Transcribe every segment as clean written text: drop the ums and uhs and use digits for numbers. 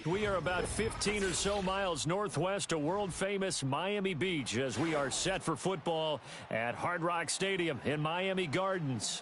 We are about 15 or so miles northwest of world-famous Miami Beach as we are set for football at Hard Rock Stadium in Miami Gardens.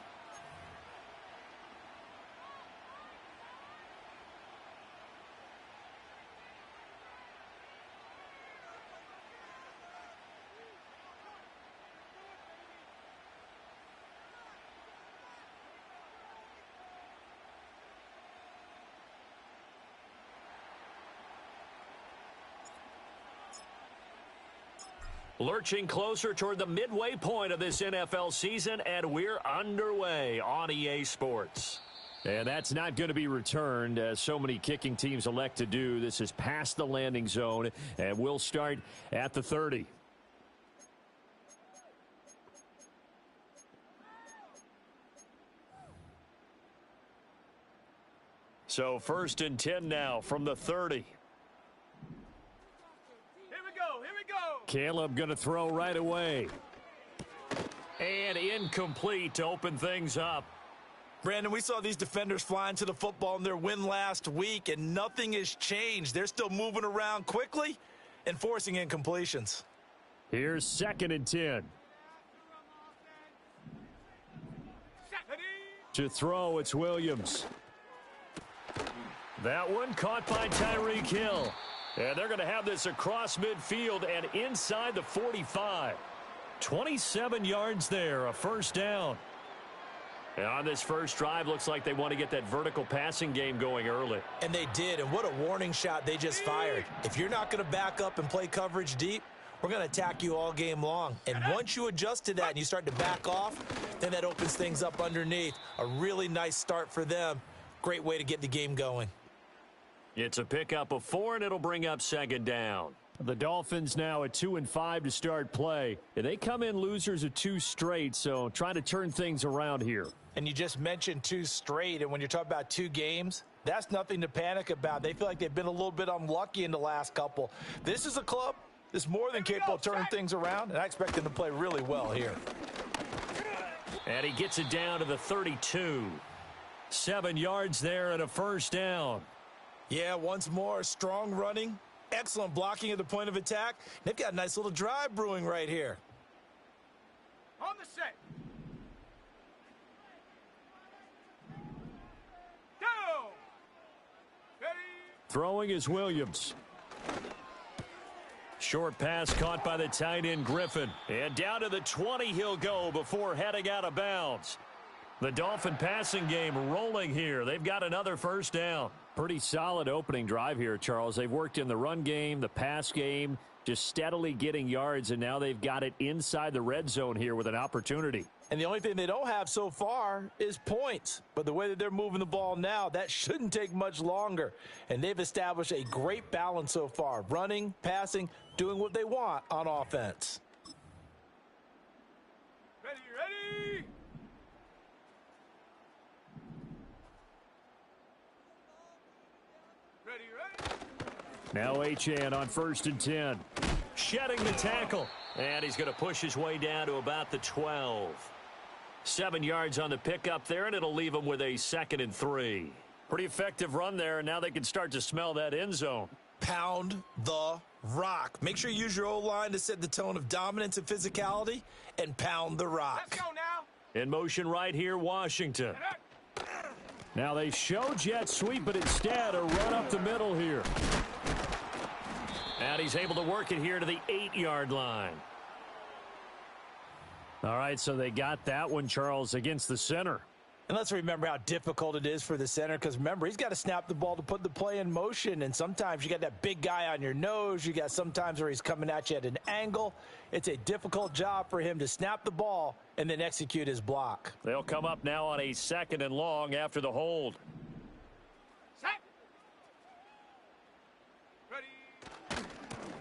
Lurching closer toward the midway point of this NFL season, and we're underway on EA Sports. And that's not going to be returned, as so many kicking teams elect to do. This is past the landing zone, and we'll start at the 30. So 1st and 10 now from the 30. Caleb going to throw right away. And incomplete to open things up. Brandon, we saw these defenders flying to the football in their win last week, and nothing has changed. They're still moving around quickly and forcing incompletions. Here's 2nd and 10. To throw, it's Williams. That one caught by Tyreek Hill. And they're going to have this across midfield and inside the 45. 27 yards there, a first down. And on this first drive, looks like they want to get that vertical passing game going early. And they did, and what a warning shot they just fired. If you're not going to back up and play coverage deep, we're going to attack you all game long. And once you adjust to that and you start to back off, then that opens things up underneath. A really nice start for them. Great way to get the game going. It's a pickup of 4, and it'll bring up 2nd down. The Dolphins now at 2-5 to start play. And they come in losers of 2 straight, so trying to turn things around here. And you just mentioned 2 straight, and when you're talking about 2 games, that's nothing to panic about. They feel like they've been a little bit unlucky in the last couple. This is a club that's more than capable of turning things around, and I expect them to play really well here. And he gets it down to the 32. 7 yards there and a first down. Yeah, once more, strong running, excellent blocking at the point of attack. They've got a nice little drive brewing right here. On the set. Go! Ready? Throwing is Williams. Short pass caught by the tight end Griffin. And down to the 20 he'll go before heading out of bounds. The Dolphin passing game rolling here. They've got another first down. Pretty solid opening drive here, Charles. They've worked in the run game, the pass game, just steadily getting yards, and now they've got it inside the red zone here with an opportunity. And the only thing they don't have so far is points. But the way that they're moving the ball now, that shouldn't take much longer. And they've established a great balance so far. Running, passing, doing what they want on offense. Ready, ready! Now Achane on 1st and 10. Shedding the tackle. And he's going to push his way down to about the 12. 7 yards on the pickup there, and it'll leave him with a 2nd and 3. Pretty effective run there, and now they can start to smell that end zone. Pound the rock. Make sure you use your O-line to set the tone of dominance and physicality, and pound the rock. Let's go now. In motion right here, Washington. Now they show jet sweep, but instead a run up the middle here. And he's able to work it here to the 8-yard line. All right, so they got that one, Charles, against the center. And let's remember how difficult it is for the center, because remember, he's got to snap the ball to put the play in motion, and sometimes you got that big guy on your nose. You got sometimes where he's coming at you at an angle. It's a difficult job for him to snap the ball and then execute his block. They'll come up now on a 2nd and long after the hold.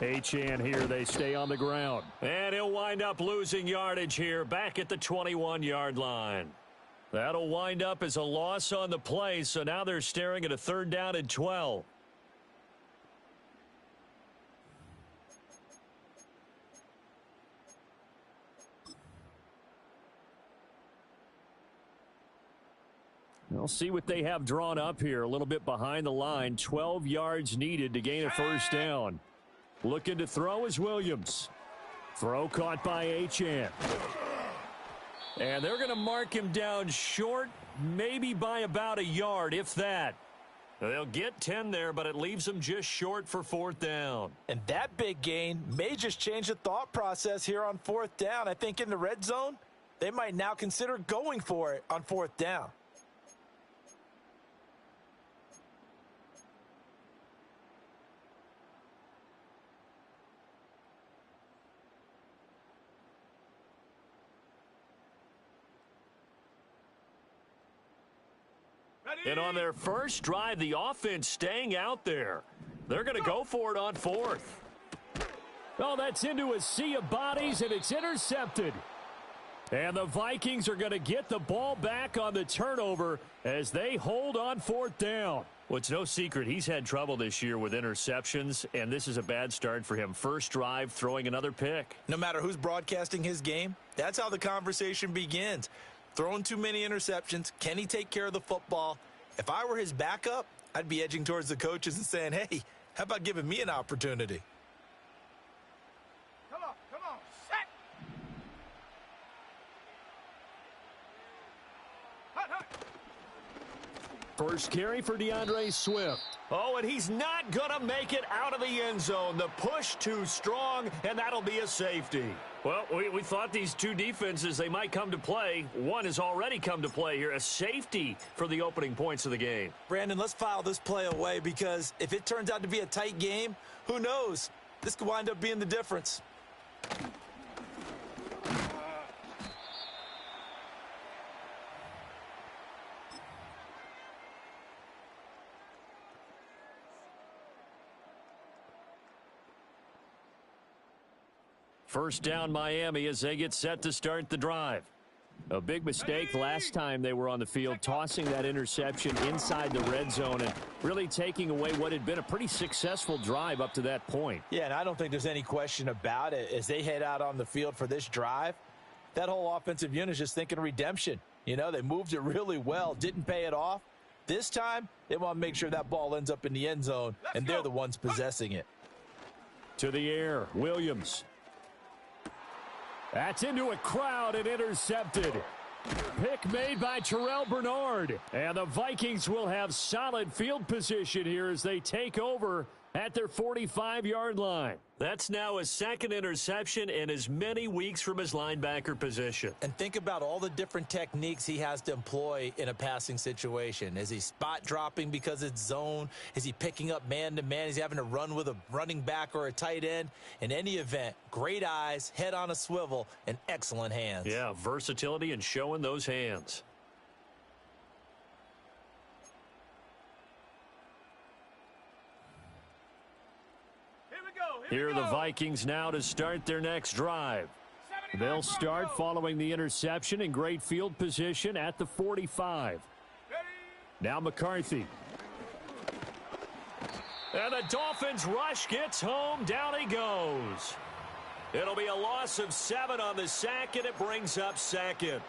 Achane here, they stay on the ground. And he'll wind up losing yardage here back at the 21-yard line. That'll wind up as a loss on the play, so now they're staring at a 3rd down and 12. We'll see what they have drawn up here. A little bit behind the line. 12 yards needed to gain a first down. Looking to throw is Williams. Throw caught by Achane. And they're going to mark him down short, maybe by about a yard, if that. They'll get 10 there, but it leaves them just short for fourth down. And that big gain may just change the thought process here on fourth down. I think in the red zone, they might now consider going for it on fourth down. And on their first drive, the offense staying out there. They're going to go for it on fourth. Oh, that's into a sea of bodies, and it's intercepted. And the Vikings are going to get the ball back on the turnover as they hold on fourth down. Well, it's no secret he's had trouble this year with interceptions, and this is a bad start for him. First drive, throwing another pick. No matter who's broadcasting his game, that's how the conversation begins. Throwing too many interceptions. Can he take care of the football? If I were his backup, I'd be edging towards the coaches and saying, hey, how about giving me an opportunity? Come on, set. Hut. First carry for DeAndre Swift. Oh, and he's not going to make it out of the end zone. The push too strong, and that'll be a safety. Well, we thought these two defenses, they might come to play. One has already come to play here, a safety for the opening points of the game. Brandon, let's file this play away because if it turns out to be a tight game, who knows? This could wind up being the difference. First down Miami as they get set to start the drive. A big mistake last time they were on the field, tossing that interception inside the red zone and really taking away what had been a pretty successful drive up to that point. Yeah, and I don't think there's any question about it. As they head out on the field for this drive, that whole offensive unit is just thinking redemption. You know, they moved it really well, didn't pay it off. This time, they want to make sure that ball ends up in the end zone, and they're the ones possessing it. To the air, Williams. That's into a crowd and intercepted. Pick made by Terrell Bernard. And the Vikings will have solid field position here as they take over at their 45-yard line. That's now his second interception in as many weeks from his linebacker position. And think about all the different techniques he has to employ in a passing situation. Is he spot dropping because it's zone? Is he picking up man-to-man? Is he having to run with a running back or a tight end? In any event, great eyes, head on a swivel, and excellent hands. Yeah, versatility and showing those hands. Here are the Vikings now to start their next drive. They'll start following the interception in great field position at the 45. Now McCarthy. And the Dolphins rush gets home. Down he goes. It'll be a loss of 7 on the sack, and it brings up second.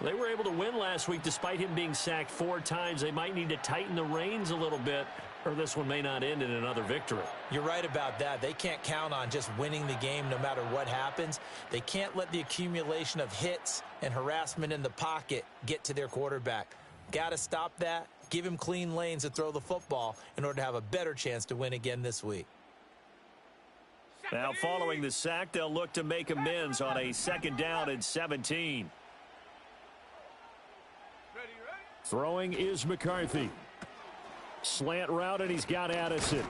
They were able to win last week despite him being sacked 4 times. They might need to tighten the reins a little bit, or this one may not end in another victory. You're right about that. They can't count on just winning the game no matter what happens. They can't let the accumulation of hits and harassment in the pocket get to their quarterback. Got to stop that. Give him clean lanes to throw the football in order to have a better chance to win again this week. Now following the sack, they'll look to make amends on a second down and 17. Throwing is McCarthy. Slant route, and he's got Addison.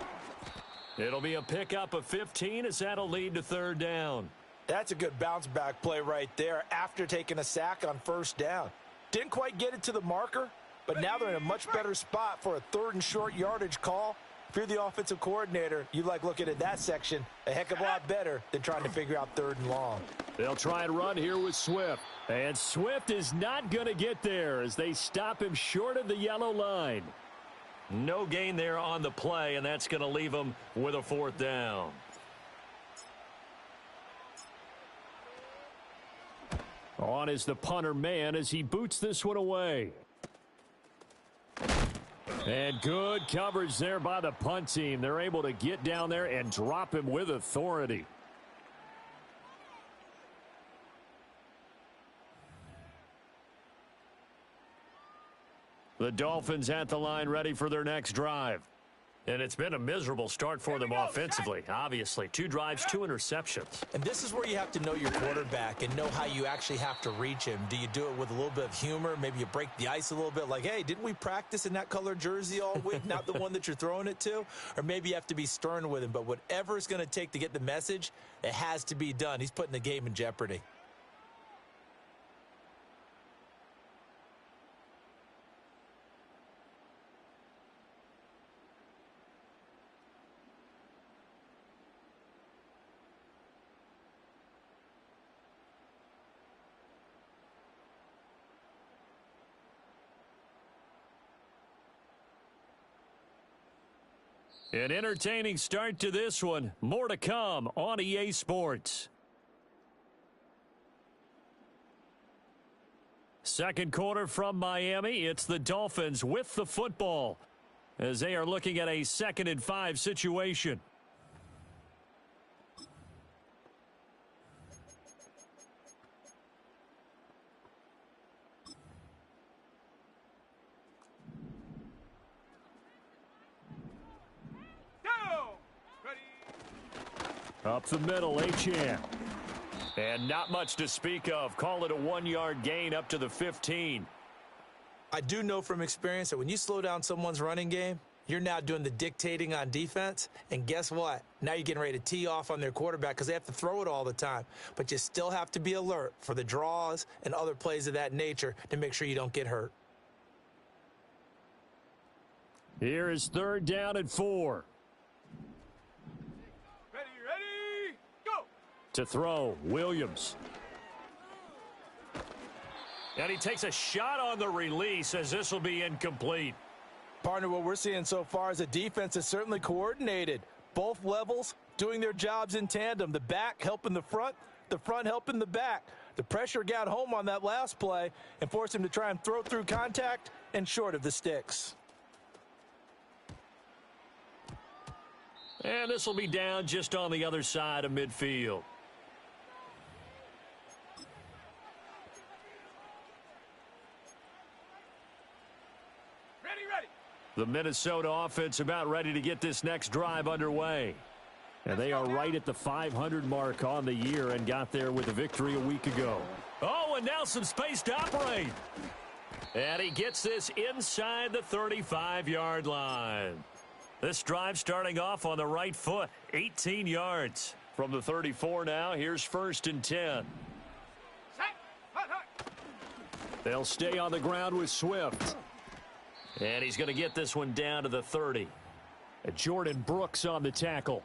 It'll be a pickup of 15 as that'll lead to third down. That's a good bounce back play right there after taking a sack on first down. Didn't quite get it to the marker, but now they're in a much better spot for a third and short yardage call. If you're the offensive coordinator, you like looking at that section a heck of a lot better than trying to figure out third and long. They'll try and run here with Swift. And Swift is not going to get there as they stop him short of the yellow line. No gain there on the play, and that's going to leave him with a fourth down. On is the punter man as he boots this one away. And good coverage there by the punt team. They're able to get down there and drop him with authority. The Dolphins at the line ready for their next drive. And it's been a miserable start for them offensively. Obviously, 2 drives, 2 interceptions. And this is where you have to know your quarterback and know how you actually have to reach him. Do you do it with a little bit of humor? Maybe you break the ice a little bit like, hey, didn't we practice in that color jersey all week? Not the one that you're throwing it to? Or maybe you have to be stern with him. But whatever it's going to take to get the message, it has to be done. He's putting the game in jeopardy. An entertaining start to this one. More to come on EA Sports. Second quarter from Miami. It's the Dolphins with the football as they are looking at a 2nd and 5 situation. Up the middle, Achane. And not much to speak of. Call it a 1-yard gain up to the 15. I do know from experience that when you slow down someone's running game, you're now doing the dictating on defense. And guess what? Now you're getting ready to tee off on their quarterback because they have to throw it all the time. But you still have to be alert for the draws and other plays of that nature to make sure you don't get hurt. Here is 3rd down and 4. To throw, Williams. And he takes a shot on the release as this will be incomplete. Partner, what we're seeing so far is the defense is certainly coordinated. Both levels doing their jobs in tandem. The back helping the front helping the back. The pressure got home on that last play and forced him to try and throw through contact and short of the sticks. And this will be down just on the other side of midfield. The Minnesota offense about ready to get this next drive underway. And they are right at the 500 mark on the year and got there with a victory a week ago. Oh, and now some space to operate. And he gets this inside the 35-yard line. This drive starting off on the right foot, 18 yards. From the 34 now, here's 1st and 10. They'll stay on the ground with Swift. And he's going to get this one down to the 30. Jordan Brooks on the tackle.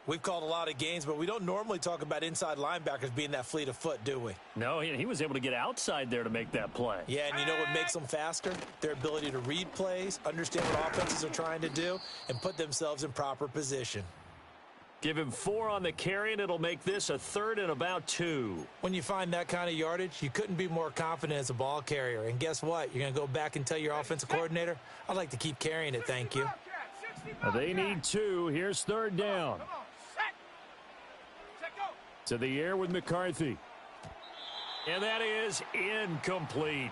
We've called a lot of games, but we don't normally talk about inside linebackers being that fleet of foot, do we? No, he was able to get outside there to make that play. Yeah, and you know what makes them faster? Their ability to read plays, understand what offenses are trying to do, and put themselves in proper position. Give him 4 on the carry, and it'll make this a 3rd and about 2. When you find that kind of yardage, you couldn't be more confident as a ball carrier. And guess what? You're going to go back and tell your offensive coordinator, I'd like to keep carrying it, thank you. They need 2. Here's 3rd down. To the air with McCarthy. And that is incomplete.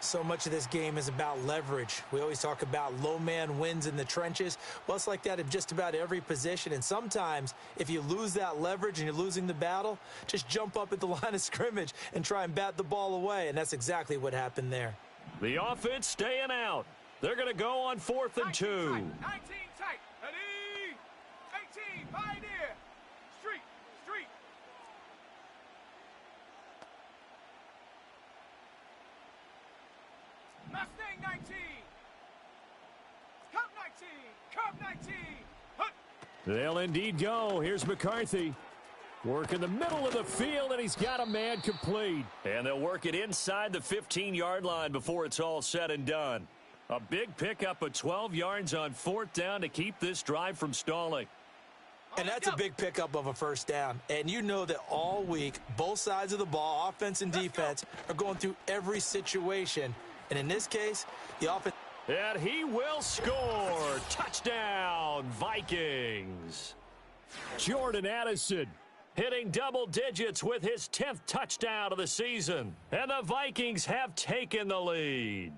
So much of this game is about leverage. We always talk about low man wins in the trenches. Well, it's like that in just about every position. And sometimes if you lose that leverage and you're losing the battle, just jump up at the line of scrimmage and try and bat the ball away. And that's exactly what happened there. The offense staying out. They're going to go on 4th and 2. 19 tight. Ready? 18. Pioneer. Street. Mustang 19. Cub 19. Cub 19. Hunt. They'll indeed go. Here's McCarthy. Work in the middle of the field, and he's got a man complete. And they'll work it inside the 15-yard line before it's all said and done. A big pickup of 12 yards on 4th down to keep this drive from stalling. And that's a big pickup of a 1st down. And you know that all week, both sides of the ball, offense and defense, are going through every situation. And in this case, the offense And he will score. Touchdown, Vikings. Jordan Addison hitting double digits with his 10th touchdown of the season. And the Vikings have taken the lead.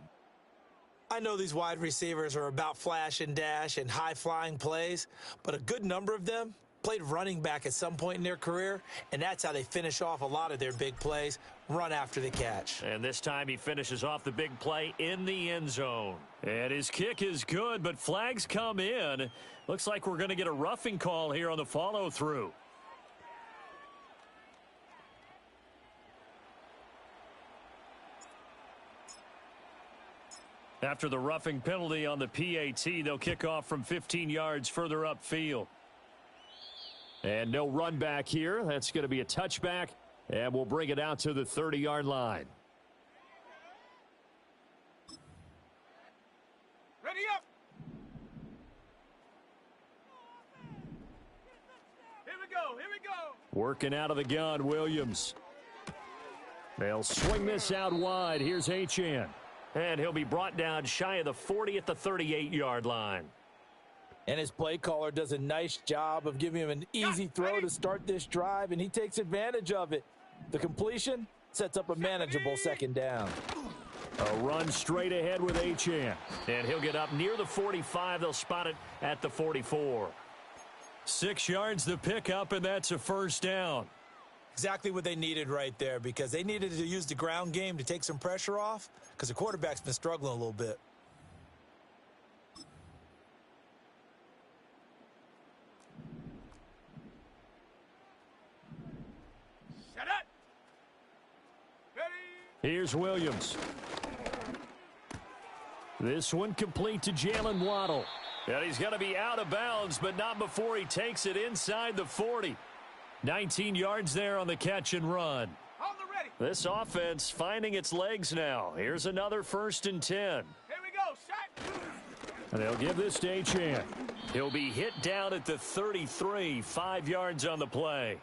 I know these wide receivers are about flash and dash and high-flying plays, but a good number of them played running back at some point in their career, and that's how they finish off a lot of their big plays, run after the catch. And this time he finishes off the big play in the end zone. And his kick is good, but flags come in. Looks like we're going to get a roughing call here on the follow-through. After the roughing penalty on the PAT, they'll kick off from 15 yards further upfield. And no run back here. That's going to be a touchback, and we'll bring it out to the 30-yard line. Ready up. Here we go. Here we go. Working out of the gun, Williams. They'll swing this out wide. Here's Achane. And he'll be brought down shy of the 40 at the 38-yard line. And his play caller does a nice job of giving him an easy throw to start this drive, and he takes advantage of it. The completion sets up a manageable second down. A run straight ahead with Achane. And he'll get up near the 45. They'll spot it at the 44. 6 yards to pick up, and that's a first down. Exactly what they needed right there, because they needed to use the ground game to take some pressure off, because the quarterback's been struggling a little bit. Set it. Ready. Here's Williams. This one complete to Jalen Waddle. And he's going to be out of bounds, but not before he takes it inside the 40. 19 yards there on the catch and run. On the ready. This offense finding its legs now. Here's another 1st and 10. Here we go. Shot. And they'll give this to Achane. He'll be hit down at the 33, 5 yards on the play.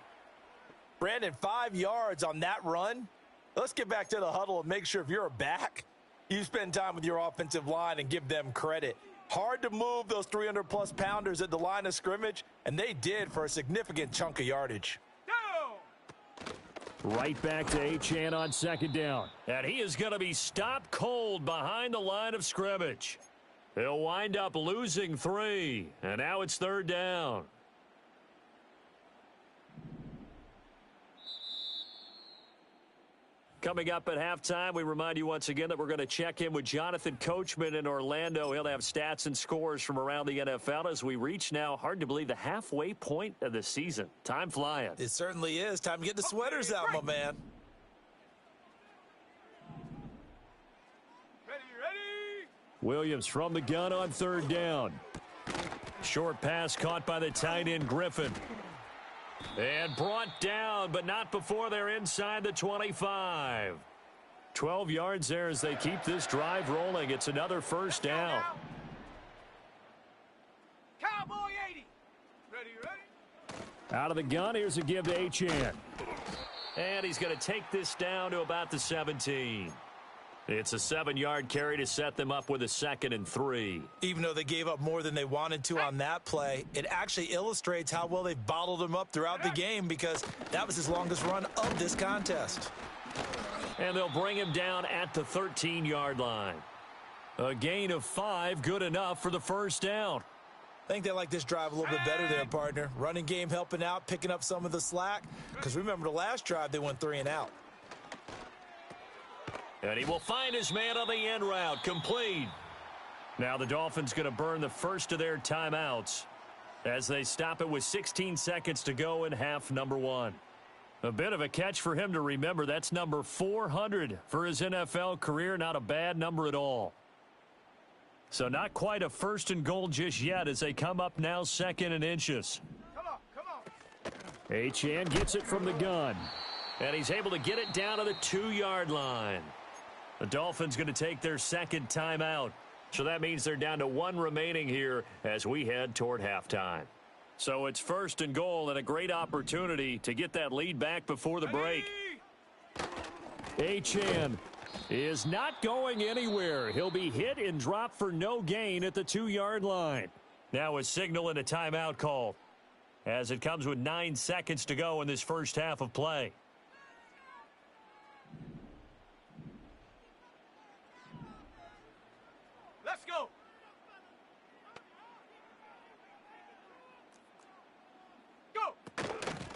Brandon, 5 yards on that run. Let's get back to the huddle and make sure if you're a back, you spend time with your offensive line and give them credit. Hard to move those 300-plus pounders at the line of scrimmage, and they did for a significant chunk of yardage. Down. Right back to Achane on second down. And he is going to be stopped cold behind the line of scrimmage. He'll wind up losing 3, and now it's 3rd down. Coming up at halftime, we remind you once again that we're going to check in with Jonathan Coachman in Orlando. He'll have stats and scores from around the NFL as we reach now, hard to believe, the halfway point of the season. Time flying. It certainly is. Time to get the sweaters out, my man. Ready, ready. Williams from the gun on 3rd down. Short pass caught by the tight end Griffin. And brought down, but not before they're inside the 25. 12 yards there as they keep this drive rolling. It's another first down. Cowboy 80. Ready, ready. Out of the gun, here's a give to Achane. And he's going to take this down to about the 17. It's a 7-yard carry to set them up with a 2nd and 3. Even though they gave up more than they wanted to on that play, it actually illustrates how well they've bottled them up throughout the game, because that was his longest run of this contest. And they'll bring him down at the 13-yard line. A gain of 5, good enough for the first down. I think they like this drive a little bit better there, partner. Running game helping out, picking up some of the slack, because remember the last drive they went 3 and out. And he will find his man on the end route, complete. Now the Dolphins going to burn the first of their timeouts as they stop it with 16 seconds to go in half number 1. A bit of a catch for him to remember. That's number 400 for his NFL career. Not a bad number at all. So not quite a 1st and goal just yet as they come up now 2nd and inches. Come on, come on. Achane gets it from the gun. And he's able to get it down to the 2-yard line. The Dolphins going to take their 2nd timeout. So that means they're down to 1 remaining here as we head toward halftime. So it's 1st and goal and a great opportunity to get that lead back before the break. Achane is not going anywhere. He'll be hit and dropped for no gain at the 2-yard line. Now a signal and a timeout call as it comes with 9 seconds to go in this first half of play. Let's go. Go.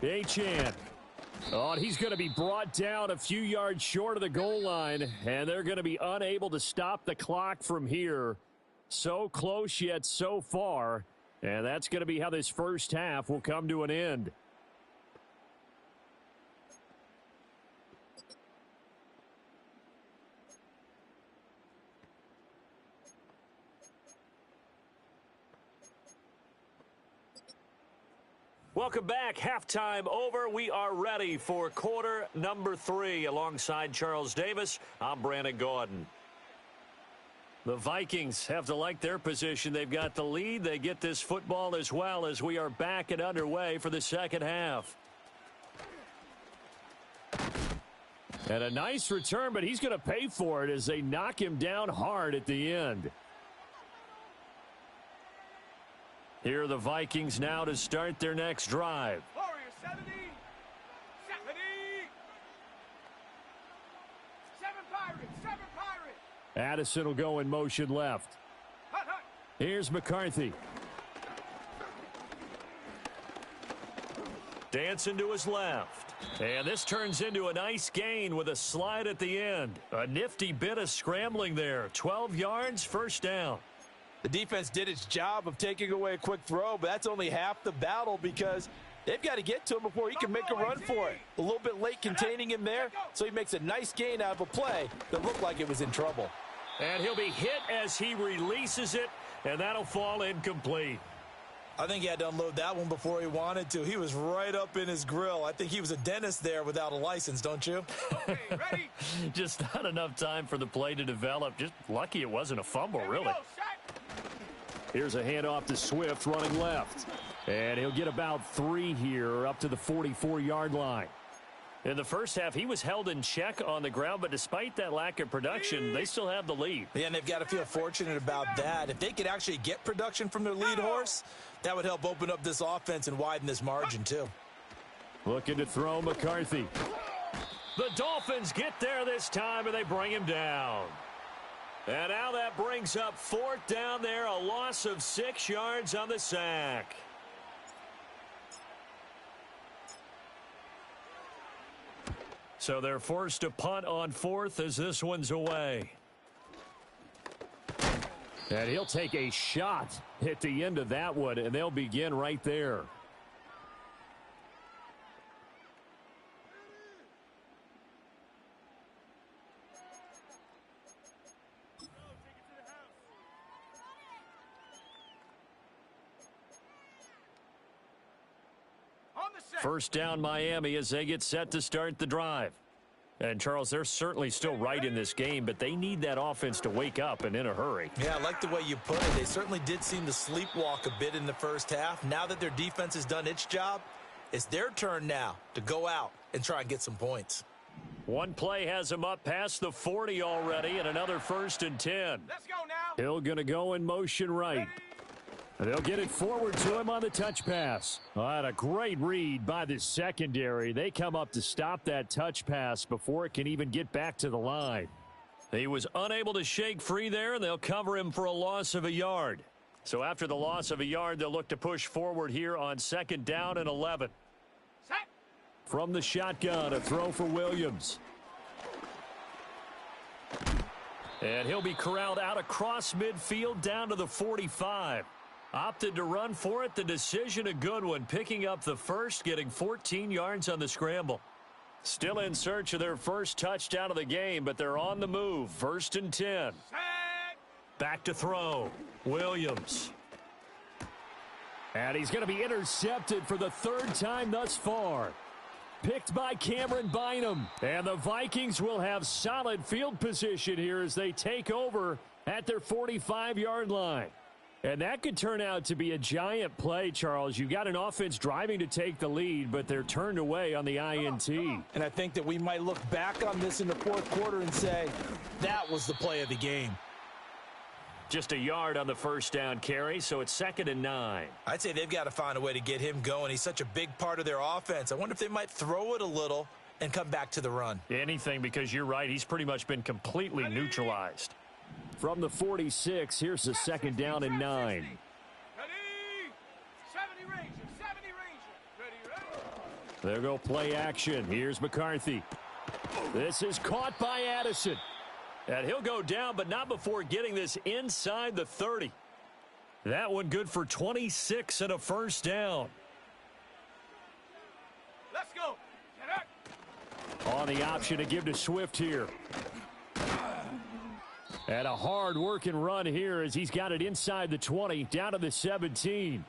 Achan. Oh, and he's going to be brought down a few yards short of the goal line, and they're going to be unable to stop the clock from here. So close yet so far, and that's going to be how this first half will come to an end. Welcome back. Halftime over. We are ready for quarter number 3. Alongside Charles Davis, I'm Brandon Gordon. The Vikings have to like their position. They've got the lead. They get this football as well as we are back and underway for the second half. And a nice return, but he's going to pay for it as they knock him down hard at the end. Here are the Vikings now to start their next drive. Warriors 70. 70. 7 Pirates. 7 Pirates. Addison will go in motion left. Hut, hut. Here's McCarthy. Dancing to his left. And this turns into a nice gain with a slide at the end. A nifty bit of scrambling there. 12 yards, first down. The defense did its job of taking away a quick throw, but that's only half the battle because they've got to get to him before he can make a run for it. A little bit late containing him there, so he makes a nice gain out of a play that looked like it was in trouble. And he'll be hit as he releases it, and that'll fall incomplete. I think he had to unload that one before he wanted to. He was right up in his grill. I think he was a dentist there without a license, don't you? Okay, ready? Just not enough time for the play to develop. Just lucky it wasn't a fumble, Here we really. go, shot. Here's a handoff to Swift running left. And he'll get about 3 here up to the 44-yard line. In the first half, he was held in check on the ground, but despite that lack of production, they still have the lead. Yeah, and they've got to feel fortunate about that. If they could actually get production from their lead horse, that would help open up this offense and widen this margin, too. Looking to throw McCarthy. The Dolphins get there this time, and they bring him down. And now that brings up 4th down there, a loss of 6 yards on the sack. So they're forced to punt on 4th as this one's away. And he'll take a shot at the end of that one, and they'll begin right there. First down Miami as they get set to start the drive. And, Charles, they're certainly still right in this game, but they need that offense to wake up and in a hurry. Yeah, I like the way you put it. They certainly did seem to sleepwalk a bit in the first half. Now that their defense has done its job, it's their turn now to go out and try and get some points. One play has him up past the 40 already, and another 1st and 10. Let's go now. Hill going to go in motion right. They'll get it forward to him on the touch pass. Oh, and a great read by the secondary. They come up to stop that touch pass before it can even get back to the line. He was unable to shake free there, and they'll cover him for a loss of a yard. So after the loss of a yard, they'll look to push forward here on 2nd down and 11. Set. From the shotgun, a throw for Williams. And he'll be corralled out across midfield down to the 45. Opted to run for it. The decision a good one. Picking up the first, getting 14 yards on the scramble. Still in search of their first touchdown of the game, but they're on the move. 1st and 10. Set. Back to throw. Williams. And he's going to be intercepted for the 3rd time thus far. Picked by Cameron Bynum. And the Vikings will have solid field position here as they take over at their 45-yard line. And that could turn out to be a giant play, Charles. You got an offense driving to take the lead, but they're turned away on the INT. And I think that we might look back on this in the fourth quarter and say, that was the play of the game. Just a yard on the first down carry, so it's 2nd and 9. I'd say they've got to find a way to get him going. He's such a big part of their offense. I wonder if they might throw it a little and come back to the run. Anything, because you're right. He's pretty much been completely neutralized. From the 46, here's the 2nd down and 9. Ready? 70 Ranger, 70 Ranger. Ready? There go play action. Here's McCarthy. This is caught by Addison. And he'll go down, but not before getting this inside the 30. That one good for 26 and a first down. Let's go. Get up. On the option to give to Swift here. And a hard-working run here as he's got it inside the 20, down to the 17.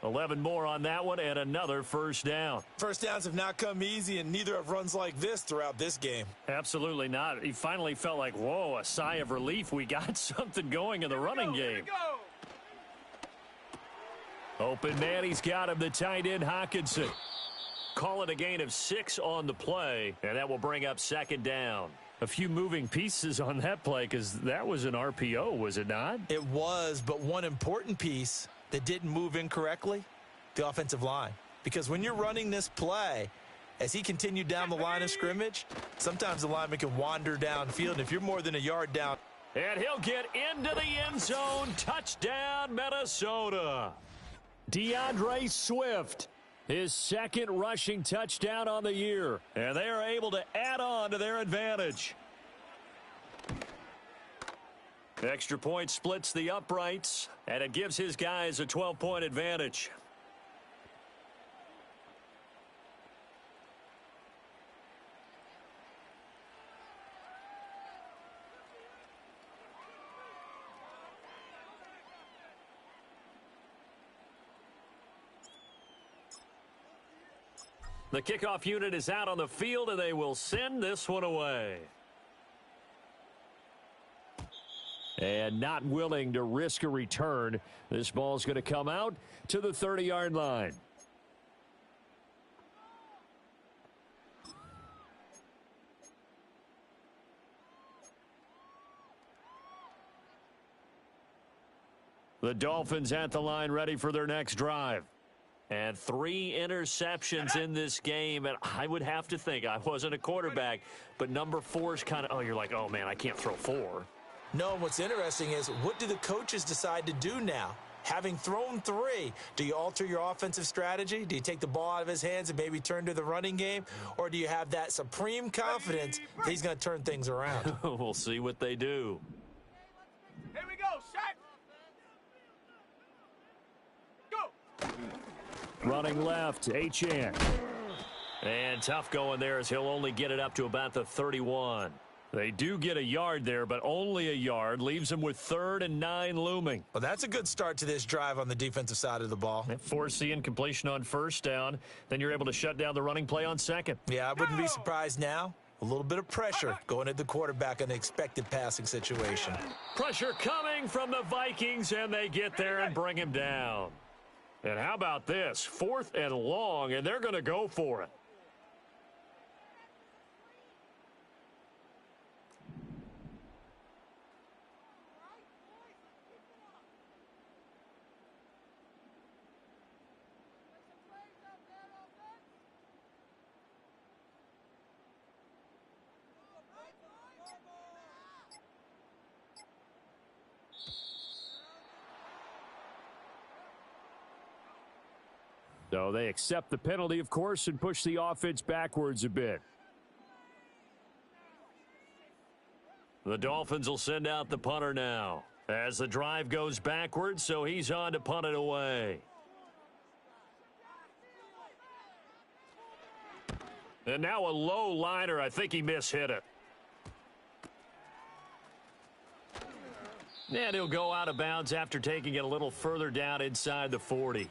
11 more on that one, and another first down. First downs have not come easy, and neither have runs like this throughout this game. Absolutely not. He finally felt like, whoa, a sigh of relief. We got something going in the running game. Open man, he's got him, the tight end, Hockenson. Call it a gain of 6 on the play, and that will bring up 2nd down. A few moving pieces on that play because that was an RPO, was it not? It was, but one important piece that didn't move incorrectly, the offensive line. Because when you're running this play, as he continued down the line of scrimmage, sometimes the lineman can wander downfield, and if you're more than a yard down. And he'll get into the end zone. Touchdown, Minnesota. DeAndre Swift. His 2nd rushing touchdown on the year. And they are able to add on to their advantage. Extra point splits the uprights, and it gives his guys a 12-point advantage. The kickoff unit is out on the field, and they will send this one away. And not willing to risk a return. This ball's going to come out to the 30-yard line. The Dolphins at the line ready for their next drive. And 3 interceptions in this game, and I would have to think, I wasn't a quarterback, but number 4 is kind of, oh, you're like, oh, man, I can't throw 4. No, and what's interesting is, what do the coaches decide to do now? Having thrown 3, do you alter your offensive strategy? Do you take the ball out of his hands and maybe turn to the running game? Or do you have that supreme confidence that he's going to turn things around? We'll see what they do. Here we go. Set. Go. Running left, Achane. And tough going there as he'll only get it up to about the 31. They do get a yard there, but only a yard. Leaves them with 3rd and 9 looming. Well, that's a good start to this drive on the defensive side of the ball. Force the incompletion on first down. Then you're able to shut down the running play on 2nd. Yeah, I wouldn't be surprised now. A little bit of pressure going at the quarterback in the expected passing situation. Pressure coming from the Vikings, and they get there and bring him down. And how about this? 4th and long, and they're going to go for it. So they accept the penalty, of course, and push the offense backwards a bit. The Dolphins will send out the punter now as the drive goes backwards, so he's on to punt it away. And now a low liner. I think he mishit it. And he'll go out of bounds after taking it a little further down inside the 40.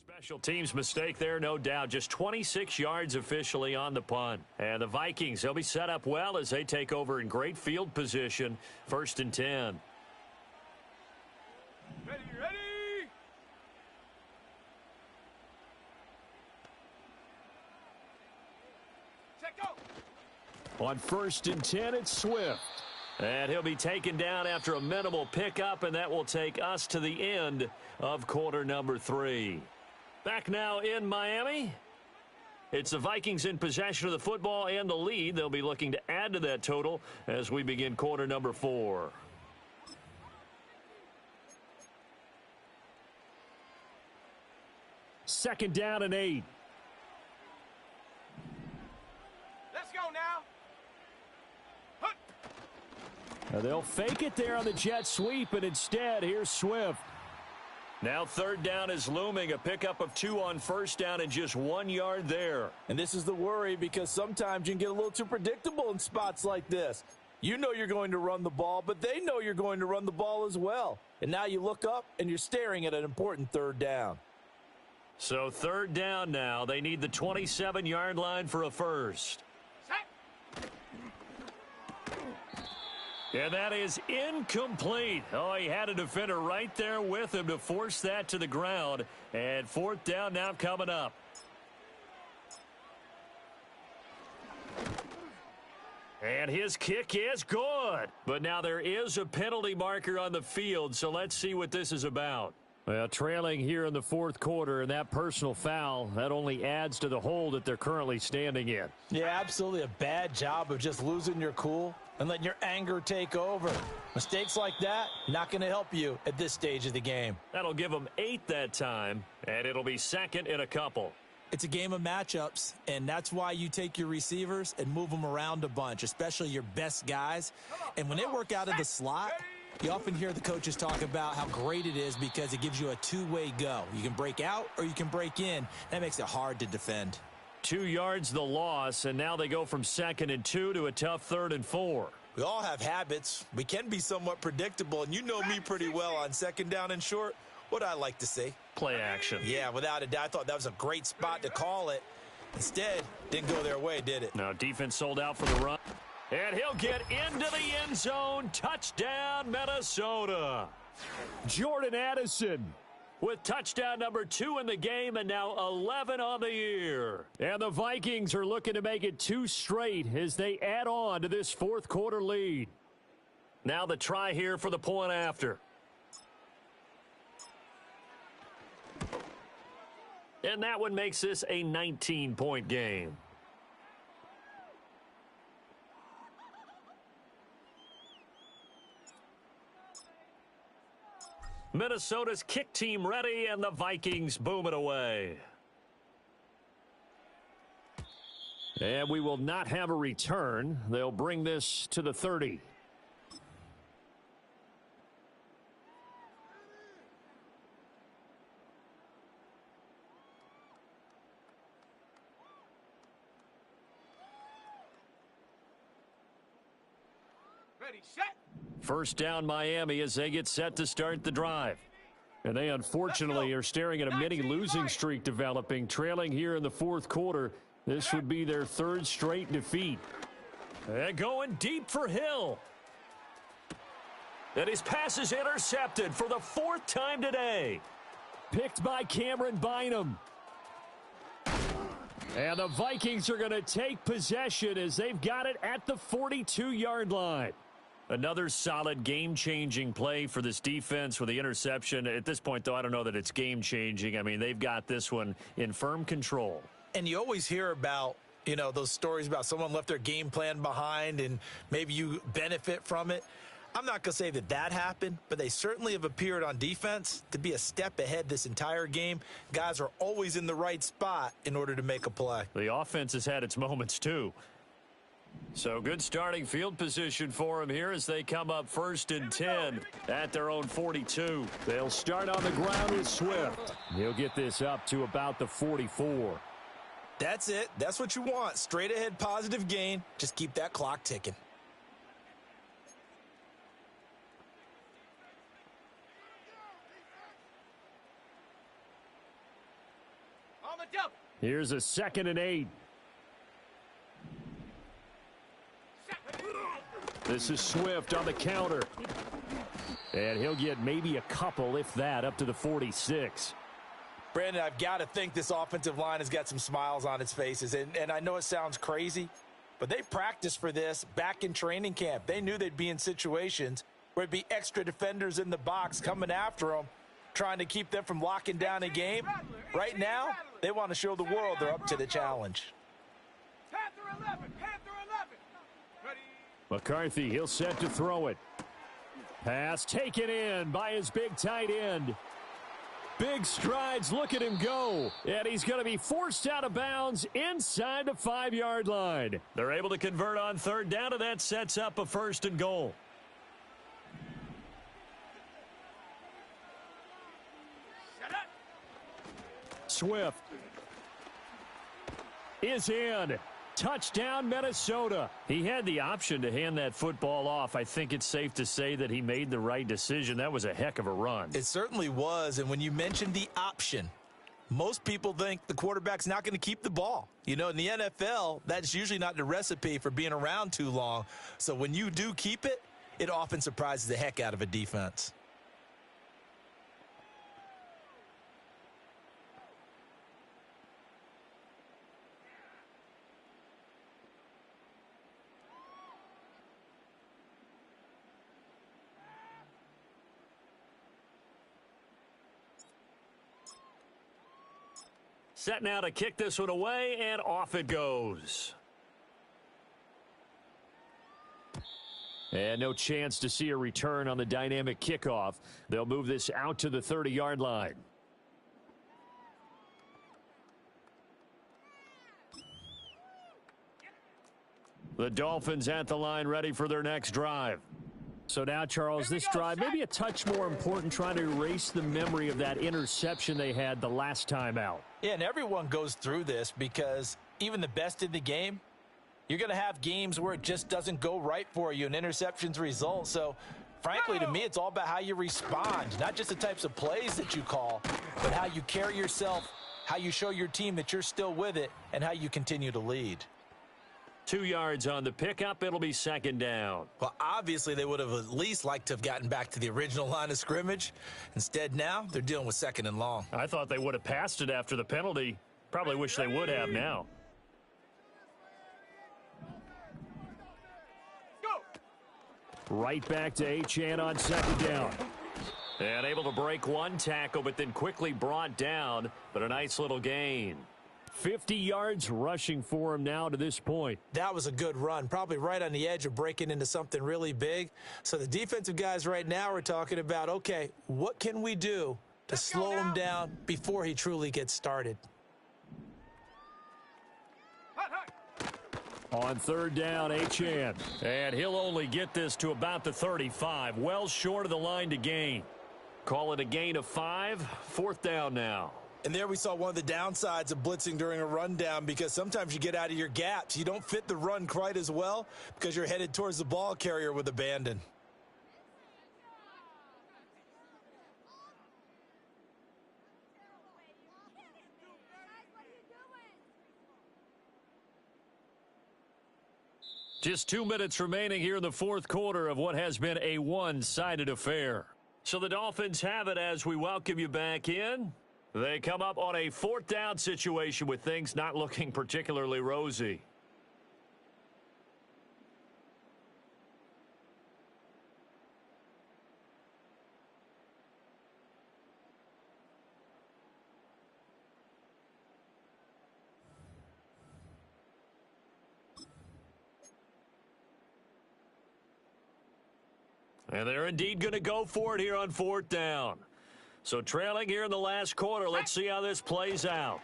Special teams mistake there, no doubt. Just 26 yards officially on the punt. And the Vikings, they'll be set up well as they take over in great field position. 1st and 10. Ready, ready! Check go! On 1st and 10, it's Swift. And he'll be taken down after a minimal pickup, and that will take us to the end of quarter number 3. Back now in Miami. It's the Vikings in possession of the football and the lead. They'll be looking to add to that total as we begin quarter number 4. Second down and 8. Let's go now! They'll fake it there on the jet sweep, and instead, here's Swift. Now 3rd down is looming. A pickup of 2 on 1st down and just 1 yard there. And this is the worry because sometimes you can get a little too predictable in spots like this. You know you're going to run the ball, but they know you're going to run the ball as well. And now you look up and you're staring at an important 3rd down. So 3rd down now. They need the 27-yard line for a first. And that is incomplete. Oh, he had a defender right there with him to force that to the ground. And 4th down now coming up. And his kick is good. But now there is a penalty marker on the field, so let's see what this is about. Well, trailing here in the 4th quarter, and that personal foul, that only adds to the hole that they're currently standing in. Yeah, absolutely a bad job of just losing your cool and letting your anger take over. Mistakes like that, not going to help you at this stage of the game. That'll give them 8 that time, and it'll be 2nd and a couple. It's a game of matchups, and that's why you take your receivers and move them around a bunch, especially your best guys. And when they work out of the slot, you often hear the coaches talk about how great it is because it gives you a two-way go. You can break out or you can break in. That makes it hard to defend. 2 yards the loss, and now they go from 2nd and 2 to a tough 3rd and 4. We all have habits. We can be somewhat predictable, and you know me pretty well on 2nd down and short. What I like to see. Play action. Yeah, without a doubt. I thought that was a great spot to call it. Instead, didn't go their way, did it? No, defense sold out for the run. And he'll get into the end zone. Touchdown, Minnesota. Jordan Addison with touchdown number 2 in the game, and now 11 on the year. And the Vikings are looking to make it 2 straight as they add on to this 4th quarter lead. Now the try here for the point after. And that one makes this a 19-point game. Minnesota's kick team ready, and the Vikings boom it away. And we will not have a return. They'll bring this to the 30. Ready, set! 1st down Miami as they get set to start the drive. And they unfortunately are staring at a mini losing streak developing, trailing here in the 4th quarter. This would be their 3rd straight defeat. And going deep for Hill. And his pass is intercepted for the 4th time today. Picked by Cameron Bynum. And the Vikings are going to take possession as they've got it at the 42-yard line. Another solid game-changing play for this defense with the interception. At this point, though, I don't know that it's game-changing. I mean, they've got this one in firm control. And you always hear about, you know, those stories about someone left their game plan behind and maybe you benefit from it. I'm not going to say that that happened, but they certainly have appeared on defense to be a step ahead this entire game. Guys are always in the right spot in order to make a play. The offense has had its moments, too. So good starting field position for them here as they come up 1st and 10 at their own 42. They'll start on the ground with Swift. He'll get this up to about the 44. That's it. That's what you want. Straight ahead positive gain. Just keep that clock ticking. Here's a 2nd and 8. This is Swift on the counter. And he'll get maybe a couple, if that, up to the 46. Brandon, I've got to think this offensive line has got some smiles on its faces. And I know it sounds crazy, but they practiced for this back in training camp. They knew they'd be in situations where there'd be extra defenders in the box coming after them, trying to keep them from locking down a game. Right now, they want to show the world they're up to the challenge. Panther 11, Panther 11. Ready. McCarthy, he'll set to throw it. Pass taken in by his big tight end. Big strides, look at him go. And he's going to be forced out of bounds inside the 5-yard line. They're able to convert on 3rd down, and that sets up a 1st and goal. Swift is in. Touchdown, Minnesota. He had the option to hand that football off. I think it's safe to say that he made the right decision. That was a heck of a run. It certainly was, and when you mentioned the option, most people think the quarterback's not going to keep the ball. You know, in the NFL, that's usually not the recipe for being around too long. So when you do keep it, it often surprises the heck out of a defense. Set now to kick this one away, and off it goes. And no chance to see a return on the dynamic kickoff. They'll move this out to the 30-yard line. The Dolphins at the line, ready for their next drive. So now, Charles, this drive maybe a touch more important, trying to erase the memory of that interception they had the last time out. Yeah, and everyone goes through this because even the best in the game, you're going to have games where it just doesn't go right for you and interceptions result. So, frankly, to me, it's all about how you respond, not just the types of plays that you call, but how you carry yourself, how you show your team that you're still with it, and how you continue to lead. 2 yards on the pickup. It'll be 2nd down. Well, obviously, they would have at least liked to have gotten back to the original line of scrimmage. Instead, now they're dealing with 2nd and long. I thought they would have passed it after the penalty. Probably wish they would have now. Go. Right back to Achane on 2nd down. And able to break one tackle, but then quickly brought down. But a nice little gain. 50 yards rushing for him now to this point. That was a good run, probably right on the edge of breaking into something really big. So the defensive guys right now are talking about, okay, what can we do to slow him down before he truly gets started? On 3rd down, Achane. And he'll only get this to about the 35. Well short of the line to gain. Call it a gain of 5. 4th down now. And there we saw one of the downsides of blitzing during a rundown, because sometimes you get out of your gaps. You don't fit the run quite as well because you're headed towards the ball carrier with abandon. Just 2 minutes remaining here in the 4th quarter of what has been a one-sided affair. So the Dolphins have it as we welcome you back in. They come up on a 4th down situation with things not looking particularly rosy. And they're indeed going to go for it here on 4th down. So trailing here in the last quarter, let's see how this plays out.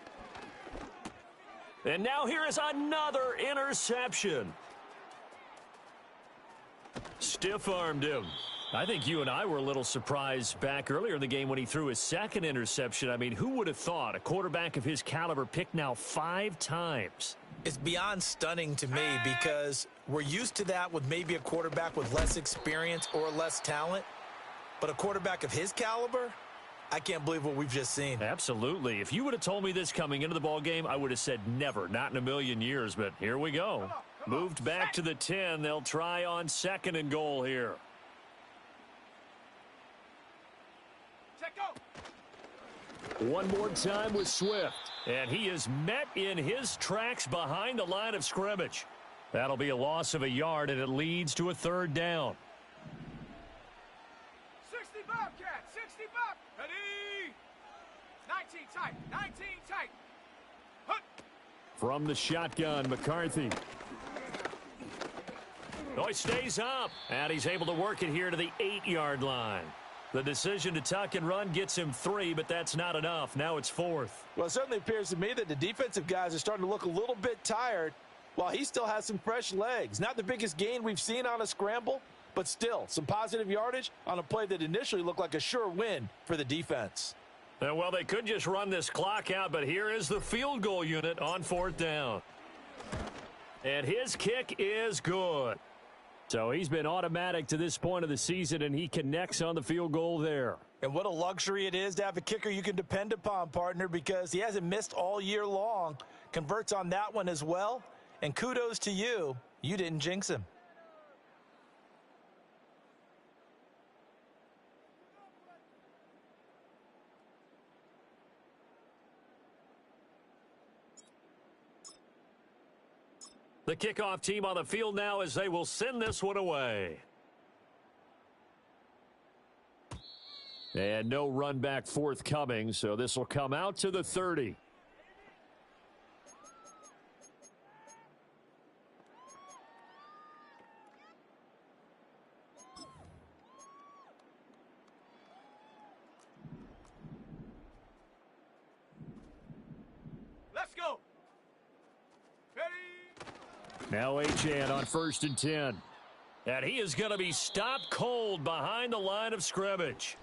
And now here is another interception. Stiff-armed him. I think you and I were a little surprised back earlier in the game when he threw his 2nd interception. I mean, who would have thought a quarterback of his caliber picked now 5 times? It's beyond stunning to me because we're used to that with maybe a quarterback with less experience or less talent. But a quarterback of his caliber, I can't believe what we've just seen. Absolutely. If you would have told me this coming into the ball game, I would have said never, not in a million years. But here we go. Moved back to the 10. They'll try on 2nd and goal here. Check out. One more time with Swift. And he is met in his tracks behind the line of scrimmage. That'll be a loss of a yard, and it leads to a 3rd down. 60 Bobcat, 60 Bob. Ready. 19 tight, 19 tight. Hut. From the shotgun, McCarthy. Oh, he stays up, and he's able to work it here to the 8-yard line. The decision to tuck and run gets him 3, but that's not enough. Now it's 4th. Well, it certainly appears to me that the defensive guys are starting to look a little bit tired while he still has some fresh legs. Not the biggest gain we've seen on a scramble, but still some positive yardage on a play that initially looked like a sure win for the defense. Well, they could just run this clock out, but here is the field goal unit on 4th down. And his kick is good. So he's been automatic to this point of the season, and he connects on the field goal there. And what a luxury it is to have a kicker you can depend upon, partner, because he hasn't missed all year long. Converts on that one as well. And kudos to you. You didn't jinx him. The kickoff team on the field now as they will send this one away. And no run back forthcoming, so this will come out to the 30. Let's go. Ready. Now Achane on 1st and 10. And he is going to be stopped cold behind the line of scrimmage.